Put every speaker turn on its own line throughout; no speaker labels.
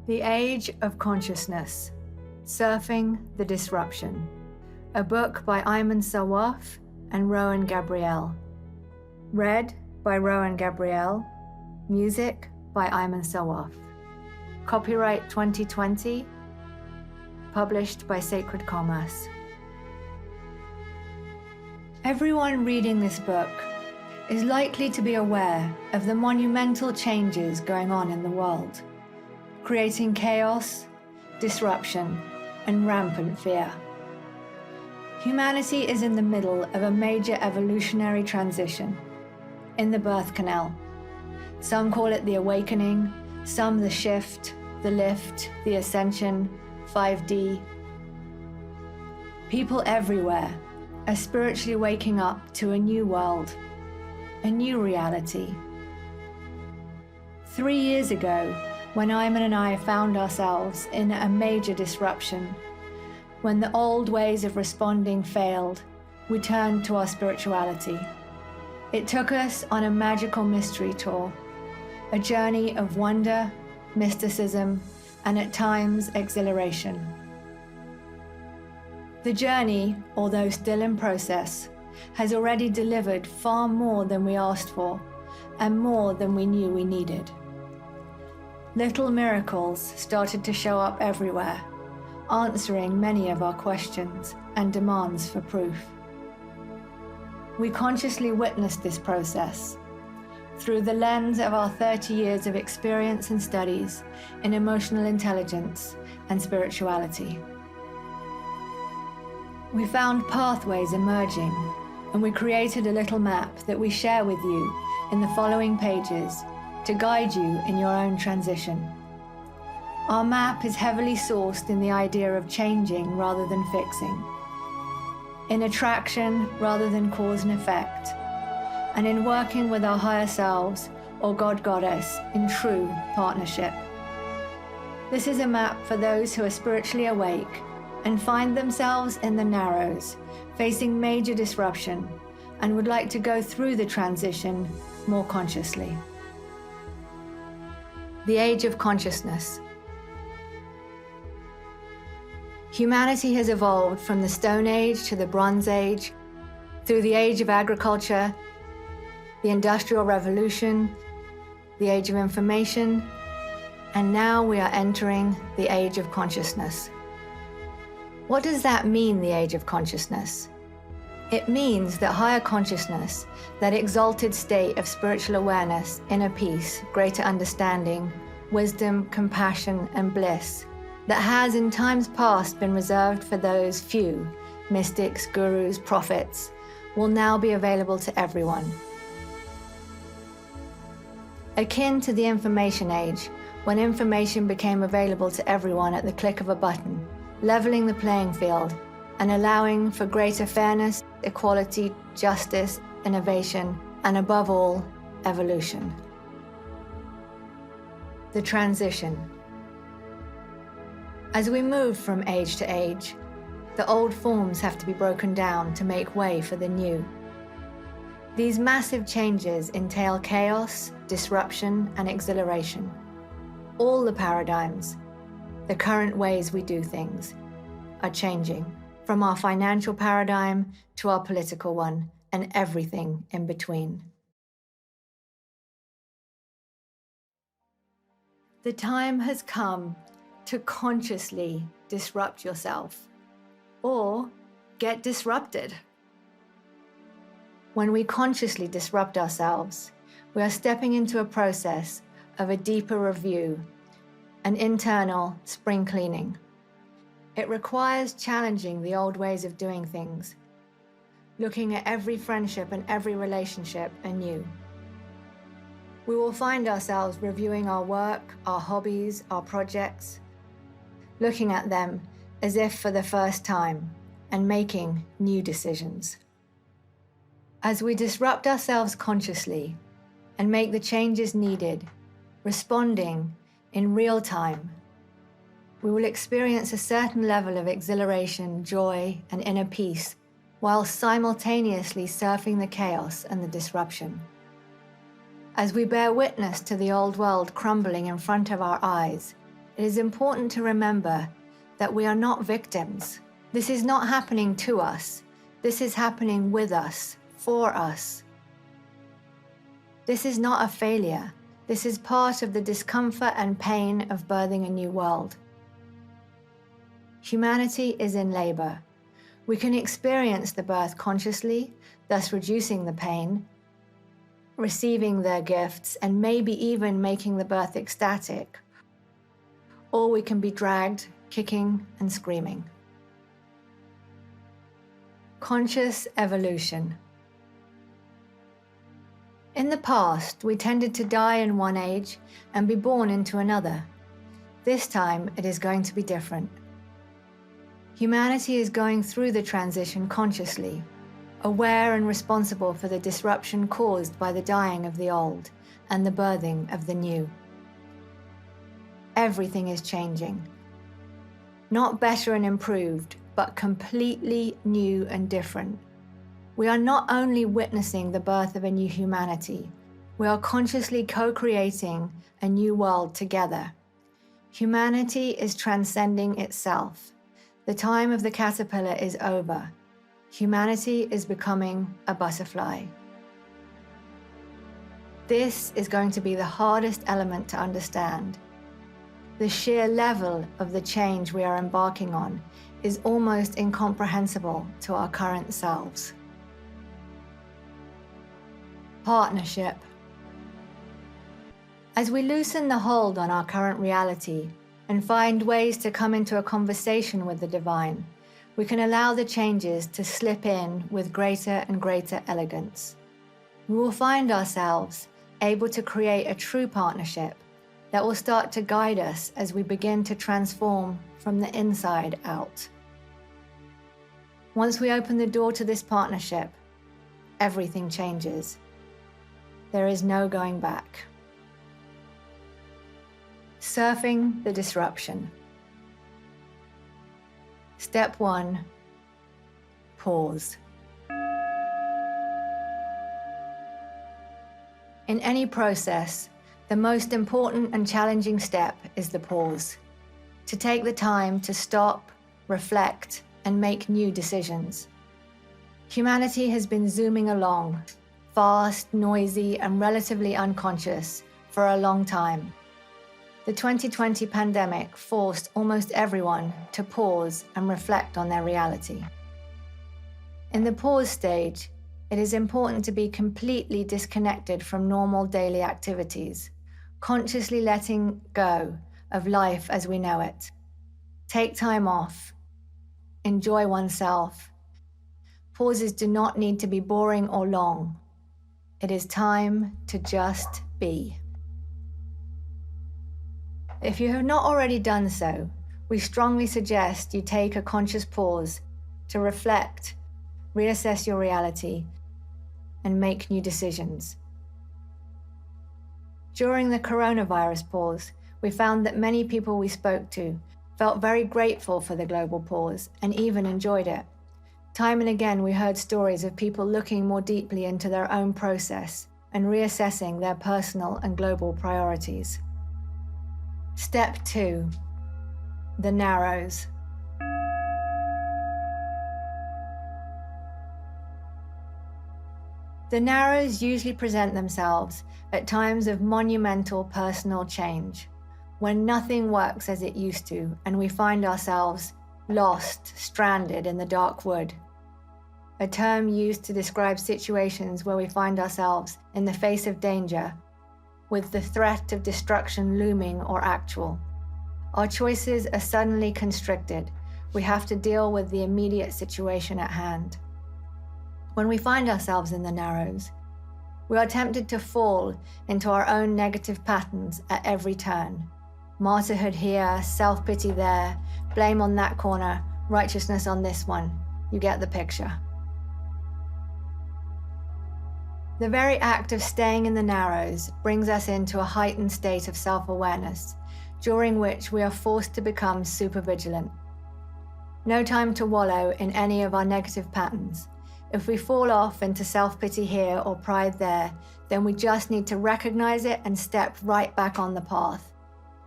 The Age of Consciousness, Surfing the Disruption, a book by Ayman Sawaf and Rowan Gabrielle. Read by Rowan Gabrielle, music by Ayman Sawaf. Copyright 2020, published by Sacred Commerce. Everyone reading this book is likely to be aware of the monumental changes going on in the world, creating chaos, disruption, and rampant fear. Humanity is in the middle of a major evolutionary transition, in the birth canal. Some call it the awakening, some the shift, the lift, the ascension, 5D. People everywhere are spiritually waking up to a new world, a new reality. 3 years ago, when Ayman and I found ourselves in a major disruption, when the old ways of responding failed, we turned to our spirituality. It took us on a magical mystery tour, a journey of wonder, mysticism, and at times exhilaration. The journey, although still in process, has already delivered far more than we asked for and more than we knew we needed. Little miracles started to show up everywhere, answering many of our questions and demands for proof. We consciously witnessed this process through the lens of our 30 years of experience and studies in emotional intelligence and spirituality. We found pathways emerging, and we created a little map that we share with you in the following pages to guide you in your own transition. Our map is heavily sourced in the idea of changing rather than fixing, in attraction rather than cause and effect, and in working with our higher selves or God Goddess in true partnership. This is a map for those who are spiritually awake and find themselves in the narrows, facing major disruption, and would like to go through the transition more consciously. The Age of Consciousness. Humanity has evolved from the Stone Age to the Bronze Age, through the Age of Agriculture, the Industrial Revolution, the Age of Information, and now we are entering the Age of Consciousness. What does that mean, the Age of Consciousness? It means that higher consciousness, that exalted state of spiritual awareness, inner peace, greater understanding, wisdom, compassion, and bliss, that has in times past been reserved for those few, mystics, gurus, prophets, will now be available to everyone. Akin to the information age, when information became available to everyone at the click of a button, leveling the playing field and allowing for greater fairness, equality, justice, innovation, and above all, evolution. The transition. As we move from age to age, the old forms have to be broken down to make way for the new. These massive changes entail chaos, disruption, and exhilaration. All the paradigms, the current ways we do things, are changing, from our financial paradigm to our political one, and everything in between. The time has come to consciously disrupt yourself, or get disrupted. When we consciously disrupt ourselves, we are stepping into a process of a deeper review, an internal spring cleaning. It requires challenging the old ways of doing things, looking at every friendship and every relationship anew. We will find ourselves reviewing our work, our hobbies, our projects, looking at them as if for the first time, and making new decisions. As we disrupt ourselves consciously and make the changes needed, responding in real time, we will experience a certain level of exhilaration, joy, and inner peace, while simultaneously surfing the chaos and the disruption. As we bear witness to the old world crumbling in front of our eyes, it is important to remember that we are not victims. This is not happening to us. This is happening with us, for us. This is not a failure. This is part of the discomfort and pain of birthing a new world. Humanity is in labor. We can experience the birth consciously, thus reducing the pain, receiving their gifts, and maybe even making the birth ecstatic. Or we can be dragged, kicking and screaming. Conscious evolution. In the past, we tended to die in one age and be born into another. This time, it is going to be different. Humanity is going through the transition consciously, aware and responsible for the disruption caused by the dying of the old and the birthing of the new. Everything is changing. Not better and improved, but completely new and different. We are not only witnessing the birth of a new humanity, we are consciously co-creating a new world together. Humanity is transcending itself. The time of the caterpillar is over. Humanity is becoming a butterfly. This is going to be the hardest element to understand. The sheer level of the change we are embarking on is almost incomprehensible to our current selves. Partnership. As we loosen the hold on our current reality and find ways to come into a conversation with the divine, we can allow the changes to slip in with greater and greater elegance. We will find ourselves able to create a true partnership that will start to guide us as we begin to transform from the inside out. Once we open the door to this partnership, everything changes. There is no going back. Surfing the disruption. Step 1, pause. In any process, the most important and challenging step is the pause. To take the time to stop, reflect, and make new decisions. Humanity has been zooming along, fast, noisy, and relatively unconscious for a long time. The 2020 pandemic forced almost everyone to pause and reflect on their reality. In the pause stage, it is important to be completely disconnected from normal daily activities, consciously letting go of life as we know it. Take time off. Enjoy oneself. Pauses do not need to be boring or long. It is time to just be. If you have not already done so, we strongly suggest you take a conscious pause to reflect, reassess your reality, and make new decisions. During the coronavirus pause, we found that many people we spoke to felt very grateful for the global pause and even enjoyed it. Time and again, we heard stories of people looking more deeply into their own process and reassessing their personal and global priorities. Step 2, the narrows. The narrows usually present themselves at times of monumental personal change, when nothing works as it used to and we find ourselves lost, stranded in the dark wood. A term used to describe situations where we find ourselves in the face of danger, with the threat of destruction looming or actual. Our choices are suddenly constricted. We have to deal with the immediate situation at hand. When we find ourselves in the narrows, we are tempted to fall into our own negative patterns at every turn. Martyrhood here, self-pity there, blame on that corner, righteousness on this one. You get the picture. The very act of staying in the narrows brings us into a heightened state of self-awareness, during which we are forced to become super vigilant. No time to wallow in any of our negative patterns. If we fall off into self-pity here or pride there, then we just need to recognize it and step right back on the path.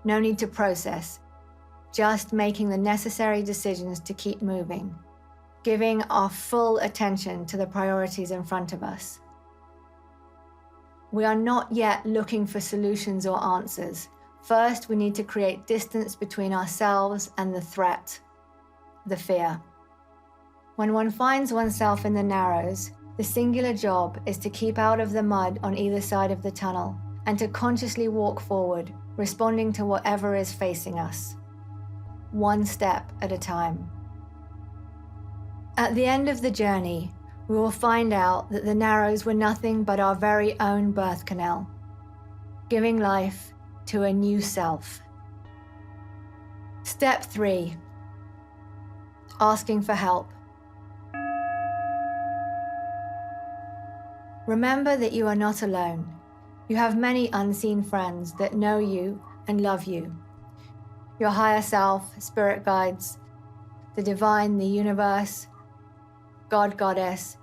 No need to process, just making the necessary decisions to keep moving, giving our full attention to the priorities in front of us. We are not yet looking for solutions or answers. First, we need to create distance between ourselves and the threat, the fear. When one finds oneself in the narrows, the singular job is to keep out of the mud on either side of the tunnel and to consciously walk forward, responding to whatever is facing us, one step at a time. At the end of the journey, we will find out that the narrows were nothing but our very own birth canal, giving life to a new self. Step 3, asking for help. Remember that you are not alone. You have many unseen friends that know you and love you. Your higher self, spirit guides, the divine, the universe, God, Goddess,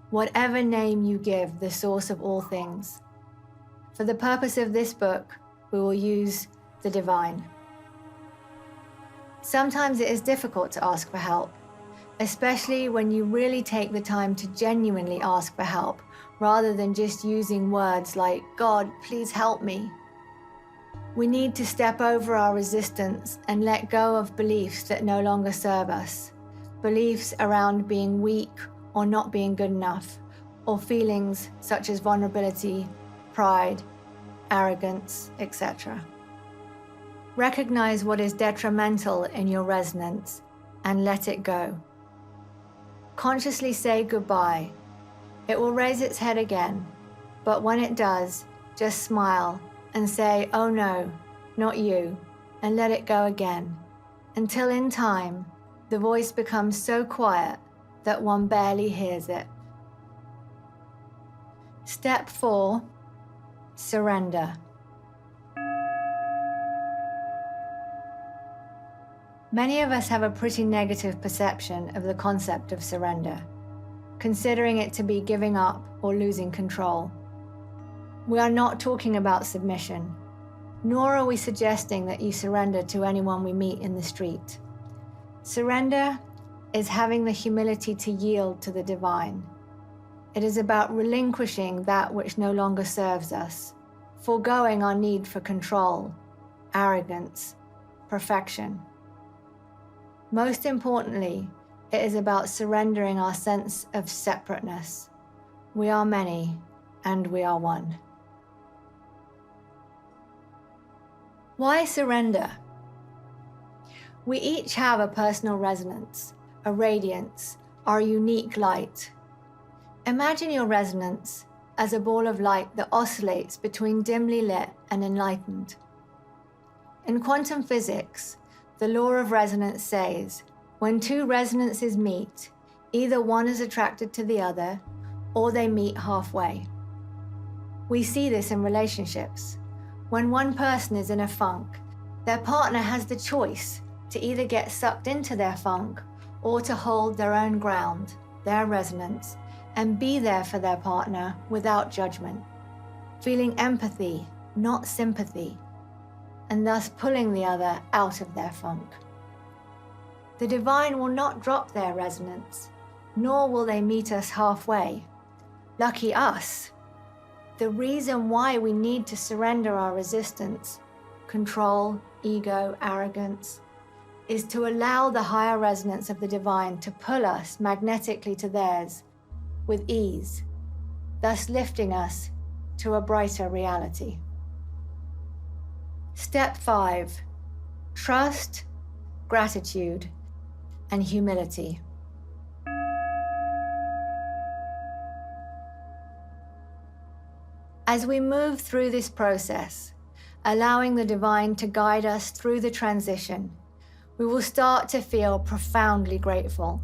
whatever name you give the source of all things. For the purpose of this book, we will use the divine. Sometimes it is difficult to ask for help, especially when you really take the time to genuinely ask for help, rather than just using words like, God, please help me. We need to step over our resistance and let go of beliefs that no longer serve us. Beliefs around being weak or not being good enough, or feelings such as vulnerability, pride, arrogance, etc. Recognize what is detrimental in your resonance and let it go. Consciously say goodbye. It will raise its head again, but when it does, just smile and say, oh no, not you, and let it go again, until in time, the voice becomes so quiet that one barely hears it. Step 4, surrender. Many of us have a pretty negative perception of the concept of surrender, considering it to be giving up or losing control. We are not talking about submission, nor are we suggesting that you surrender to anyone we meet in the street. Surrender is having the humility to yield to the divine. It is about relinquishing that which no longer serves us, foregoing our need for control, arrogance, perfection. Most importantly, it is about surrendering our sense of separateness. We are many, and we are one. Why surrender? We each have a personal resonance, a radiance, our unique light. Imagine your resonance as a ball of light that oscillates between dimly lit and enlightened. In quantum physics, the law of resonance says, when two resonances meet, either one is attracted to the other, or they meet halfway. We see this in relationships. When one person is in a funk, their partner has the choice to either get sucked into their funk or to hold their own ground, their resonance, and be there for their partner without judgment, feeling empathy, not sympathy, and thus pulling the other out of their funk. The divine will not drop their resonance, nor will they meet us halfway. Lucky us. The reason why we need to surrender our resistance, control, ego, arrogance, is to allow the higher resonance of the divine to pull us magnetically to theirs with ease, thus lifting us to a brighter reality. Step 5, trust, gratitude, and humility. As we move through this process, allowing the divine to guide us through the transition, we will start to feel profoundly grateful.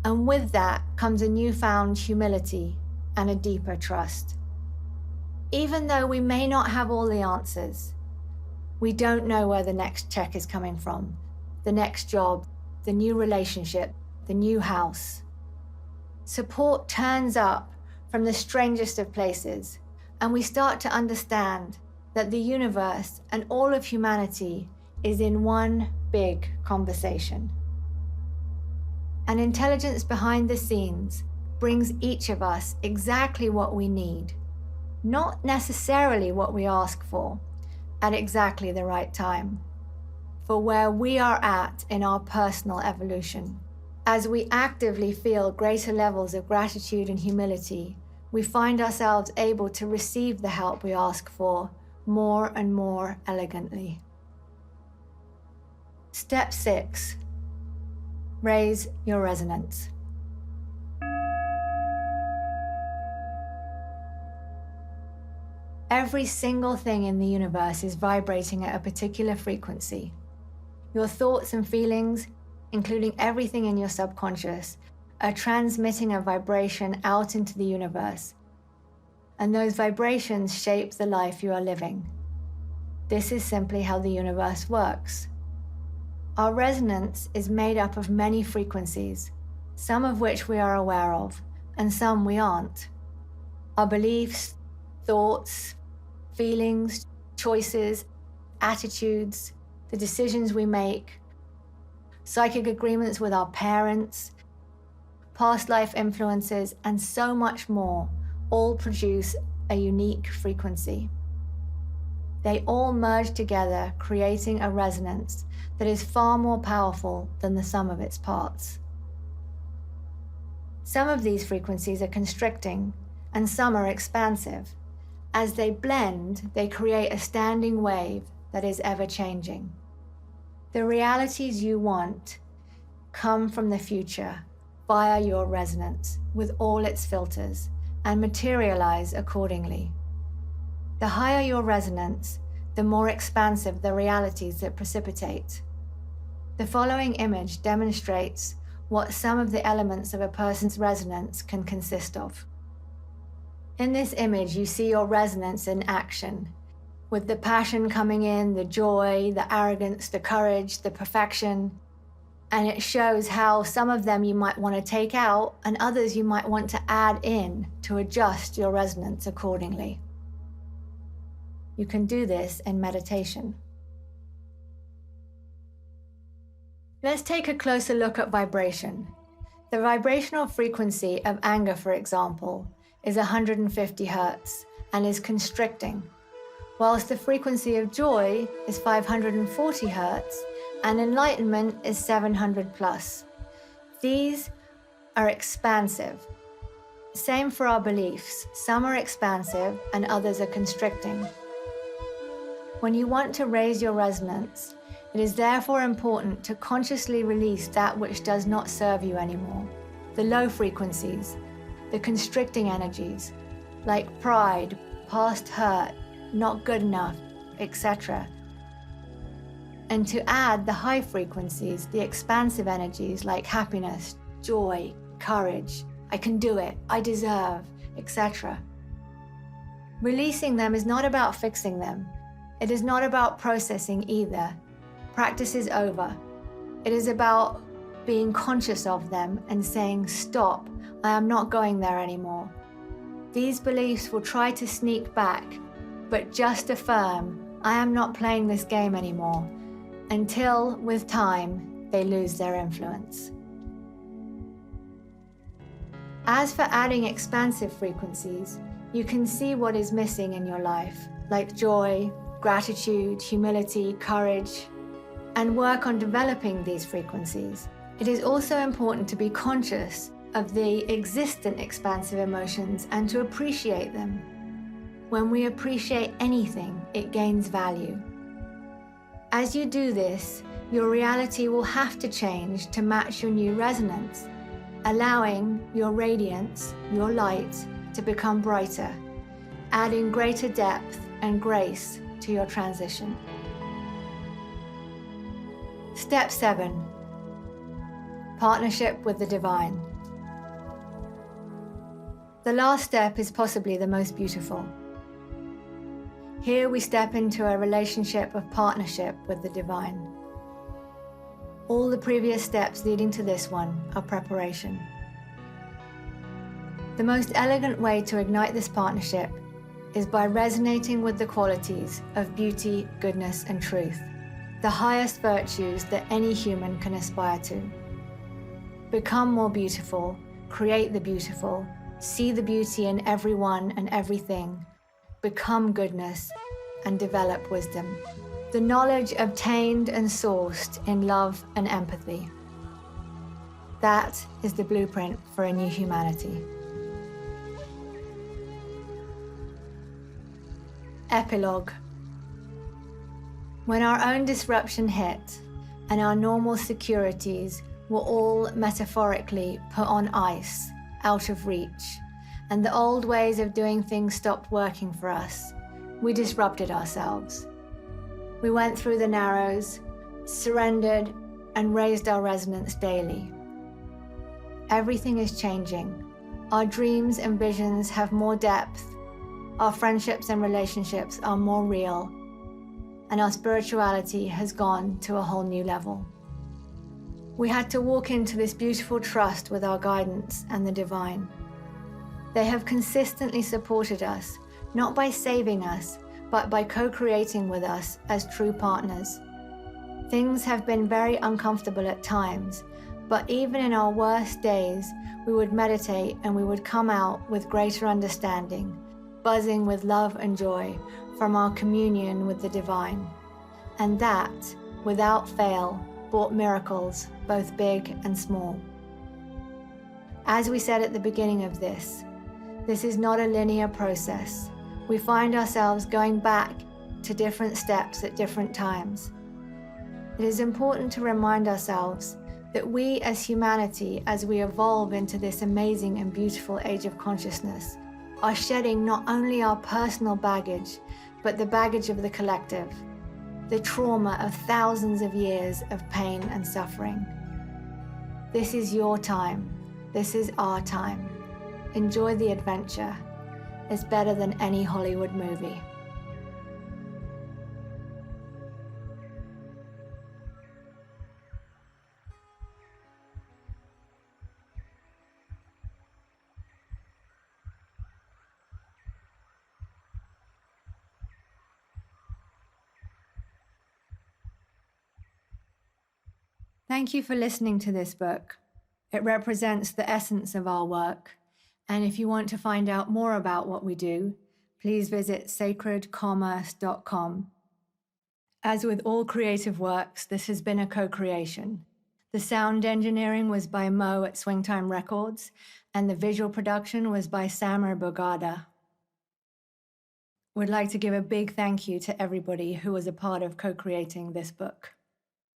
And with that comes a newfound humility and a deeper trust. Even though we may not have all the answers, we don't know where the next check is coming from, the next job, the new relationship, the new house. Support turns up from the strangest of places, and we start to understand that the universe and all of humanity is in one big conversation. An intelligence behind the scenes brings each of us exactly what we need, not necessarily what we ask for, at exactly the right time, for where we are at in our personal evolution. As we actively feel greater levels of gratitude and humility, we find ourselves able to receive the help we ask for more and more elegantly. Step 6. Raise your resonance. Every single thing in the universe is vibrating at a particular frequency. Your thoughts and feelings, including everything in your subconscious, are transmitting a vibration out into the universe, and those vibrations shape the life you are living. This is simply how the universe works. Our resonance is made up of many frequencies, some of which we are aware of, and some we aren't. Our beliefs, thoughts, feelings, choices, attitudes, the decisions we make, psychic agreements with our parents, past life influences, and so much more all produce a unique frequency. They all merge together, creating a resonance that is far more powerful than the sum of its parts. Some of these frequencies are constricting, and some are expansive. As they blend, they create a standing wave that is ever-changing. The realities you want come from the future via your resonance with all its filters and materialize accordingly. The higher your resonance, the more expansive the realities that precipitate. The following image demonstrates what some of the elements of a person's resonance can consist of. In this image, you see your resonance in action, with the passion coming in, the joy, the arrogance, the courage, the perfection, and it shows how some of them you might want to take out and others you might want to add in to adjust your resonance accordingly. You can do this in meditation. Let's take a closer look at vibration. The vibrational frequency of anger, for example, is 150 Hz and is constricting, whilst the frequency of joy is 540 Hz and enlightenment is 700 plus. These are expansive. Same for our beliefs. Some are expansive and others are constricting. When you want to raise your resonance, it is therefore important to consciously release that which does not serve you anymore. The low frequencies, the constricting energies, like pride, past hurt, not good enough, etc. And to add the high frequencies, the expansive energies like happiness, joy, courage, I can do it, I deserve, etc. Releasing them is not about fixing them. It is not about processing either. Practice is over. It is about being conscious of them and saying, stop, I am not going there anymore. These beliefs will try to sneak back, but just affirm, I am not playing this game anymore, until, with time, they lose their influence. As for adding expansive frequencies, you can see what is missing in your life, like joy, gratitude, humility, courage, and work on developing these frequencies. It is also important to be conscious of the existent expansive emotions and to appreciate them. When we appreciate anything, it gains value. As you do this, your reality will have to change to match your new resonance, allowing your radiance, your light, to become brighter, adding greater depth and grace to your transition. Step 7. Partnership with the divine. The last step is possibly the most beautiful. Here we step into a relationship of partnership with the divine. All the previous steps leading to this one are preparation. The most elegant way to ignite this partnership is by resonating with the qualities of beauty, goodness, and truth, the highest virtues that any human can aspire to. Become more beautiful, create the beautiful, see the beauty in everyone and everything, become goodness, and develop wisdom. The knowledge obtained and sourced in love and empathy. That is the blueprint for a new humanity. Epilogue. When our own disruption hit and our normal securities were all metaphorically put on ice, out of reach, and the old ways of doing things stopped working for us, we disrupted ourselves. We went through the narrows, surrendered, and raised our resonance daily. Everything is changing. Our dreams and visions have more depth. Our friendships and relationships are more real. And our spirituality has gone to a whole new level. We had to walk into this beautiful trust with our guidance and the divine. They have consistently supported us, not by saving us, but by co-creating with us as true partners. Things have been very uncomfortable at times, but even in our worst days, we would meditate and we would come out with greater understanding, buzzing with love and joy from our communion with the divine. And that, without fail, brought miracles, both big and small. As we said at the beginning of this is not a linear process. We find ourselves going back to different steps at different times. It is important to remind ourselves that we as humanity, as we evolve into this amazing and beautiful age of consciousness, are shedding not only our personal baggage, but the baggage of the collective, the trauma of thousands of years of pain and suffering. This is your time. This is our time. Enjoy the adventure. It's better than any Hollywood movie. Thank you for listening to this book. It represents the essence of our work. And if you want to find out more about what we do, please visit sacredcommerce.com. As with all creative works, this has been a co-creation. The sound engineering was by Mo at Swingtime Records, and the visual production was by Samer Bogada. We'd like to give a big thank you to everybody who was a part of co-creating this book.